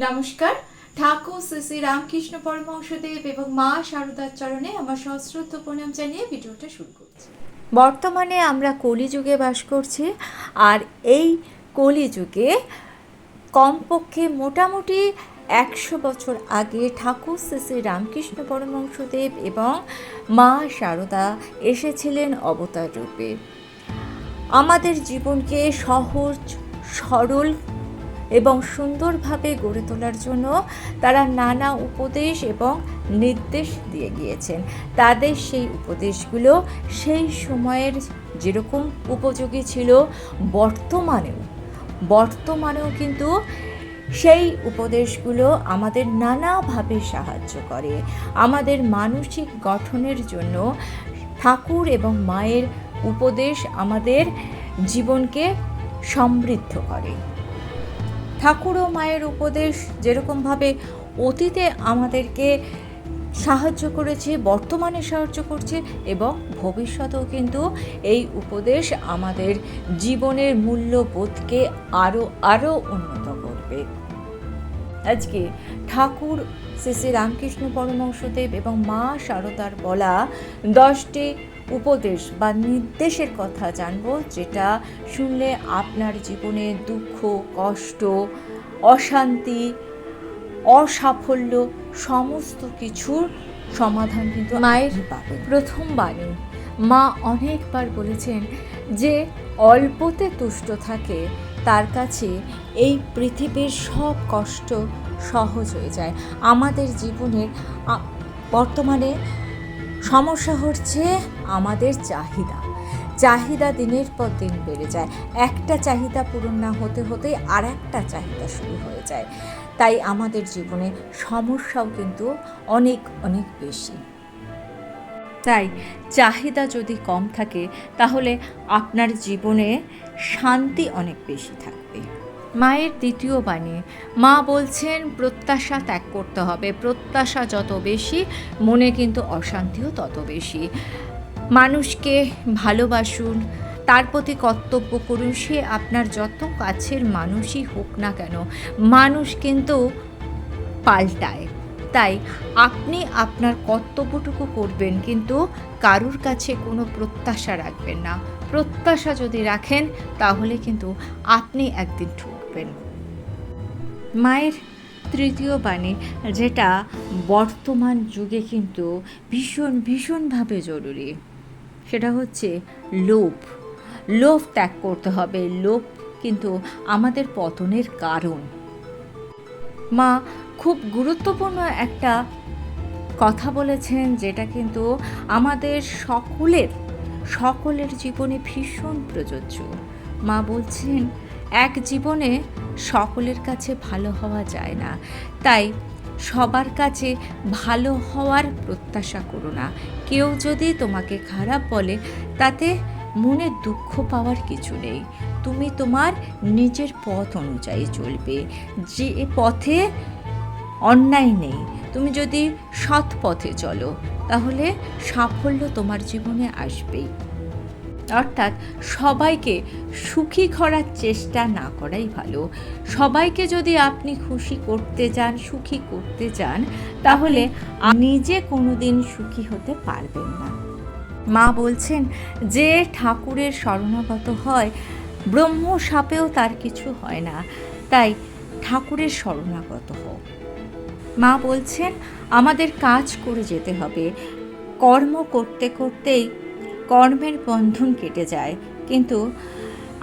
নমস্কার। ঠাকুর শ্রী শ্রী রামকৃষ্ণ পরমহংসদেব এবং মা শারদার চরণে আমার সশ্রদ্ধ প্রণাম জানিয়ে ভিডিওটা শুরু করছি। বর্তমানে আমরা কলিযুগে বাস করছি, আর এই কলিযুগে কমপক্ষে মোটামুটি 100 বছর আগে ঠাকুর শ্রী শ্রী রামকৃষ্ণ পরমহংসদেব এবং মা শারদা এসেছিলেন অবতার রূপে। আমাদের জীবনকে সহজ, সরল এবং সুন্দরভাবে গড়ে তোলার জন্য তারা নানা উপদেশ এবং নির্দেশ দিয়ে গিয়েছেন। তাদের সেই উপদেশগুলো সেই সময়ের যেরকম উপযোগী ছিল, বর্তমানেও কিন্তু সেই উপদেশগুলো আমাদের নানাভাবে সাহায্য করে। আমাদের মানসিক গঠনের জন্য ঠাকুর এবং মায়ের উপদেশ আমাদের জীবনকে সমৃদ্ধ করে। ঠাকুর ও মায়ের উপদেশ যেরকমভাবে অতীতে আমাদেরকে সাহায্য করেছে, বর্তমানে সাহায্য করছে এবং ভবিষ্যতেও কিন্তু এই উপদেশ আমাদের জীবনের মূল্যবোধকে আরও উন্নত করবে। আজকে ঠাকুর শ্রী শ্রী রামকৃষ্ণ পরমহংসদেব এবং মা শারদার বলা 10টি উপদেশ বা নির্দেশের কথা জানব, যেটা শুনলে আপনার জীবনে দুঃখ, কষ্ট, অশান্তি, অসাফল্য সমস্ত কিছুর সমাধান কিন্তু মায়ের পাবে। প্রথম বাণী, মা অনেকবার বলেছেন যে অল্পতে তুষ্ট থাকে তার কাছে এই পৃথিবীর সব কষ্ট সহজ হয়ে যায়। আমাদের জীবনের বর্তমানে সমস্যা হচ্ছে আমাদের চাহিদা দিনের পর দিন বেড়ে যায়। একটা চাহিদা পূরণ না হতে হতেই আর একটা চাহিদা শুরু হয়ে যায়। তাই আমাদের জীবনে সমস্যাও কিন্তু অনেক অনেক বেশি। তাই চাহিদা যদি কম থাকে তাহলে আপনার জীবনে শান্তি অনেক বেশি থাকবে। মায়ের দ্বিতীয় বাণী, মা বলছেন প্রত্যাশা ত্যাগ করতে হবে। প্রত্যাশা যত বেশি, মনে কিন্তু অশান্তিও তত বেশি। মানুষকে ভালোবাসুন, তার প্রতি কর্তব্য করুন, সে আপনার যত কাছের মানুষই হোক না কেন, মানুষ কিন্তু পাল্টায়। তাই আপনি আপনার কর্তব্যটুকু করবেন, কিন্তু কারুর কাছে কোনো প্রত্যাশা রাখবেন না। প্রত্যাশা যদি রাখেন তাহলে কিন্তু আপনি একদিন ঠকবেন। মায়ের তৃতীয় বাণী, যেটা বর্তমান যুগে কিন্তু ভীষণভাবে জরুরি, সেটা হচ্ছে লোভ ত্যাগ করতে হবে। লোভ কিন্তু আমাদের পতনের কারণ। মা খুব গুরুত্বপূর্ণ একটা কথা বলেছেন, যেটা কিন্তু আমাদের সকলের জীবনে ভীষণ প্রযোজ্য। মা বলছেন এক জীবনে সকলের কাছে ভালো হওয়া যায় না, তাই সবার কাছে ভালো হওয়ার প্রত্যাশা করো না। কেউ যদি তোমাকে খারাপ বলে তাতে মনে দুঃখ পাওয়ার কিছু নেই। তুমি তোমার নিজের পথ অনুযায়ী চলবে, যে পথে অন্যায় নেই। তুমি যদি সৎ পথে চলো তাহলে সাফল্য তোমার জীবনে আসবেই। অর্থাৎ সবাইকে সুখী করার চেষ্টা না করাই ভালো। সবাইকে যদি আপনি খুশি করতে চান, সুখী করতে চান, তাহলে নিজে কোনোদিন সুখী হতে পারবেন না। মা বলছেন যে ঠাকুরের শরণাগত হয়, ব্রহ্ম সাপেও তার কিছু হয় না। তাই ঠাকুরের শরণাগত হও। মা বলছেন আমাদের কাজ করে যেতে হবে। কর্ম করতে করতেই কর্মের বন্ধন কেটে যায়, কিন্তু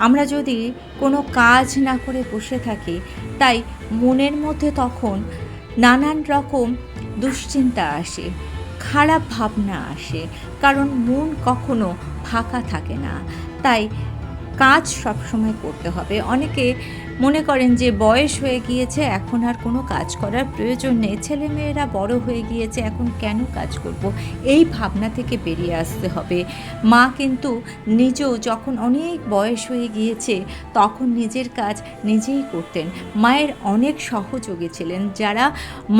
আমরা যদি কোনো কাজ না করে বসে থাকি, তাই মনের মধ্যে তখন নানান রকম দুশ্চিন্তা আসে, খারাপ ভাবনা আসে, কারণ মন কখনো ফাঁকা থাকে না। তাই কাজ সবসময় করতে হবে। অনেকে মনে করেন যে বয়স হয়ে গিয়েছে, এখন আর কোনো কাজ করার প্রয়োজন নেই, ছেলেমেয়েরা বড় হয়ে গিয়েছে, এখন কেন কাজ করব, এই ভাবনা থেকে বেরিয়ে আসতে হবে। মা কিন্তু নিজেও যখন অনেক বয়স হয়ে গিয়েছে তখন নিজের কাজ নিজেই করতেন। মায়ের অনেক সহযোগী ছিলেন, যারা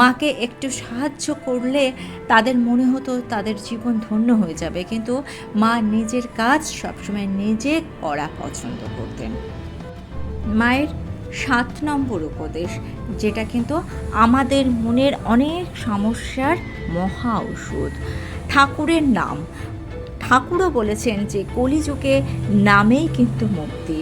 মাকে একটু সাহায্য করলে তাদের মনে হতো তাদের জীবন ধন্য হয়ে যাবে, কিন্তু মা নিজের কাজ সবসময় নিজে করা পছন্দ করতেন। মায়ের 7 নম্বর উপদেশ, যেটা কিন্তু আমাদের মনের অনেক সমস্যার মহা ঔষধ। ঠাকুরের নাম। ঠাকুরও বলেছেন যে কলিযুগে নামেই কিন্তু মুক্তি।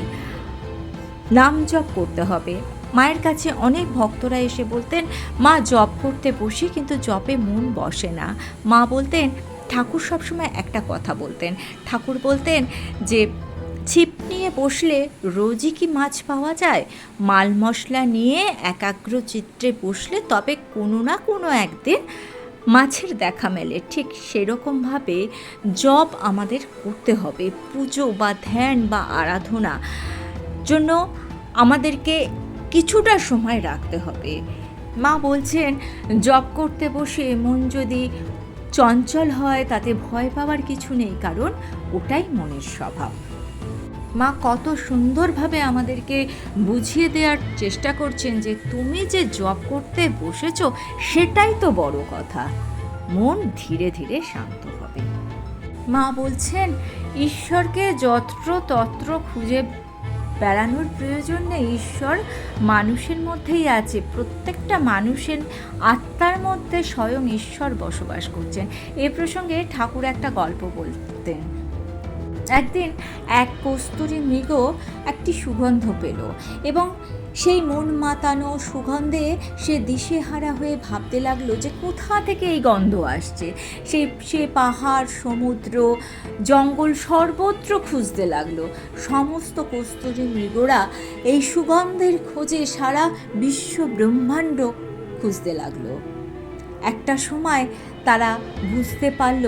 নাম জপ করতে হবে। মায়ের কাছে অনেক ভক্তরা এসে বলতেন, মা জপ করতে বসি কিন্তু জপে মন বসে না। মা বলতেন, ঠাকুর সবসময় একটা কথা বলতেন, ঠাকুর বলতেন যে ছিপ নিয়ে বসলে রোজই কি মাছ পাওয়া যায়? মাল মশলা নিয়ে একাগ্র চিত্রে বসলে তবে কোনো না কোনো একদিন মাছের দেখা মেলে। ঠিক সেরকমভাবে জপ আমাদের করতে হবে। পুজো বা ধ্যান বা আরাধনা জন্য আমাদেরকে কিছুটা সময় রাখতে হবে। মা বলছেন, জপ করতে বসে মন যদি চঞ্চল হয় তাতে ভয় পাওয়ার কিছু নেই, কারণ ওটাই মনের স্বভাব। মা কত সুন্দরভাবে আমাদেরকে বুঝিয়ে দেওয়ার চেষ্টা করছেন যে তুমি যে জপ করতে বসেছো সেটাই তো বড় কথা। মন ধীরে ধীরে শান্ত হবে। মা বলছেন, ঈশ্বরকে যত্র তত্র খুঁজে বেড়ানোর প্রয়োজন নেই। ঈশ্বর মানুষের মধ্যেই আছে। প্রত্যেকটা মানুষের আত্মার মধ্যে স্বয়ং ঈশ্বর বসবাস করছেন। এ প্রসঙ্গে ঠাকুর একটা গল্প বলতেন। একদিন এক কস্তুরী মৃগ একটি সুগন্ধ পেল এবং সেই মন মাতানো সুগন্ধে সে দিশেহারা হয়ে ভাবতে লাগলো যে কোথা থেকে এই গন্ধ আসছে। সে পাহাড়, সমুদ্র, জঙ্গল সর্বত্র খুঁজতে লাগলো। সমস্ত কস্তুরী মৃগরা এই সুগন্ধের খোঁজে সারা বিশ্ব ব্রহ্মাণ্ড খুঁজতে লাগলো। একটা সময় তারা বুঝতে পারল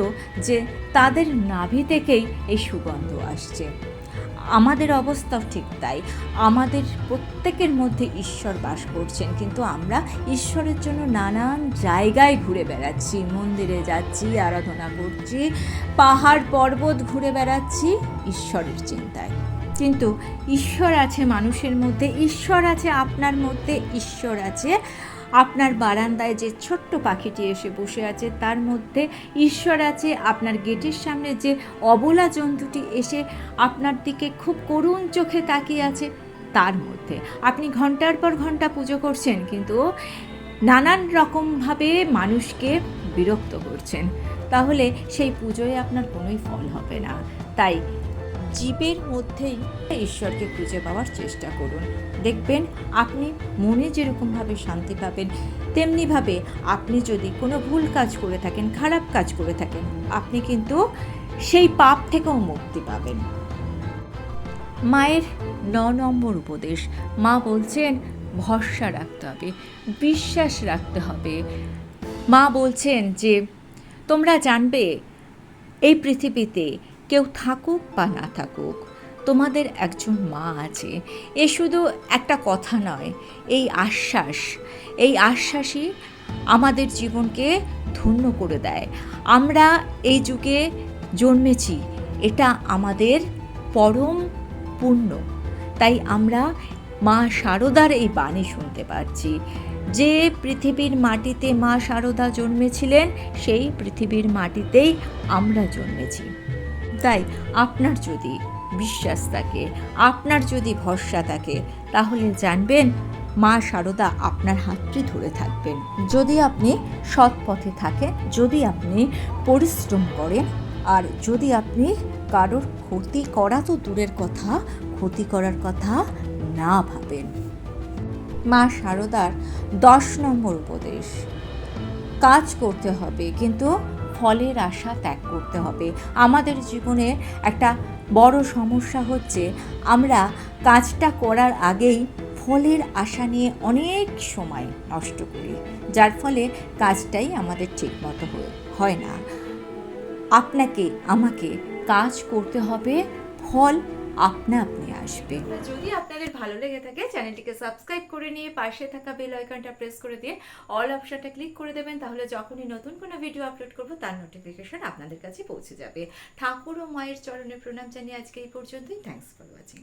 যে তাদের নাভি থেকেই এই সুগন্ধ আসছে। আমাদের অবস্থাও ঠিক তাই। আমাদের প্রত্যেকের মধ্যে ঈশ্বর বাস করছেন, কিন্তু আমরা ঈশ্বরের জন্য নানান জায়গায় ঘুরে বেড়াচ্ছি। মন্দিরে যাচ্ছি, আরাধনা করছি, পাহাড় পর্বত ঘুরে বেড়াচ্ছি ঈশ্বরের চিন্তায়। কিন্তু ঈশ্বর আছে মানুষের মধ্যে, ঈশ্বর আছে আপনার মধ্যে, ঈশ্বর আছে আপনার বারান্দায় যে ছোট্ট পাখিটি এসে বসে আছে তার মধ্যে, ঈশ্বর আছে আপনার গেটের সামনে যে অবলা জন্তুটি এসে আপনার দিকে খুব করুণ চোখে তাকিয়ে আছে তার মধ্যে। আপনি ঘন্টার পর ঘন্টা পুজো করছেন কিন্তু নানান রকমভাবে মানুষকে বিরক্ত করছেন, তাহলে সেই পুজোয় আপনার কোনোই ফল হবে না। তাই জীবের মধ্যেই ঈশ্বরকে খুঁজে পাওয়ার চেষ্টা করুন। দেখবেন আপনি মনে যেরকমভাবে শান্তি পাবেন, তেমনিভাবে আপনি যদি কোনো ভুল কাজ করে থাকেন, খারাপ কাজ করে থাকেন, আপনি কিন্তু সেই পাপ থেকেও মুক্তি পাবেন। মায়ের 9 নম্বর উপদেশ। মা বলছেন ভরসা রাখতে হবে, বিশ্বাস রাখতে হবে। মা বলছেন যে তোমরা জানবে এই পৃথিবীতে কেউ থাকুক বা না থাকুক, তোমাদের একজন মা আছে। এ শুধু একটা কথা নয়, এই আশ্বাসই আমাদের জীবনকে ধন্য করে দেয়। আমরা এই যুগে জন্মেছি, এটা আমাদের পরম পুণ্য। তাই আমরা মা শারদার এই বাণী শুনতে পাচ্ছি। যে পৃথিবীর মাটিতে মা শারদা জন্মেছিলেন, সেই পৃথিবীর মাটিতেই আমরা জন্মেছি। তাই আপনার যদি বিশ্বাস থাকে, আপনার যদি ভরসা থাকে, তাহলে জানবেন মা শারদা আপনার হাতটি ধরে থাকবেন। যদি আপনি সৎ পথে থাকেন, যদি আপনি পরিশ্রম করেন, আর যদি আপনি কারোর ক্ষতি করা তো দূরের কথা, ক্ষতি করার কথা না ভাবেন। মা শারদার 10 নম্বর উপদেশ। কাজ করতে হবে কিন্তু ফলের আশা ত্যাগ করতে হবে। আমাদের জীবনে একটা বড় সমস্যা হচ্ছে আমরা কাজটা করার আগেই ফলের আশা নিয়ে অনেক সময় নষ্ট করি, যার ফলে কাজটাই আমাদের ঠিকমতো হয় না। আপনাকে আমাকে কাজ করতে হবে, ফল আপনা আপনি আসবে। যদি আপনাদের ভালো লেগে থাকে চ্যানেলটিকে সাবস্ক্রাইব করে নিয়ে পাশে থাকা বেল আইকনটা প্রেস করে দিয়ে অল অপশনটা ক্লিক করে দেবেন, তাহলে যখনই নতুন কোনো ভিডিও আপলোড করব তার নোটিফিকেশন আপনাদের কাছে পৌঁছে যাবে। ঠাকুর ও মায়ের চরণে প্রণাম জানিয়ে আজকে এই পর্যন্তই। Thanks for watching.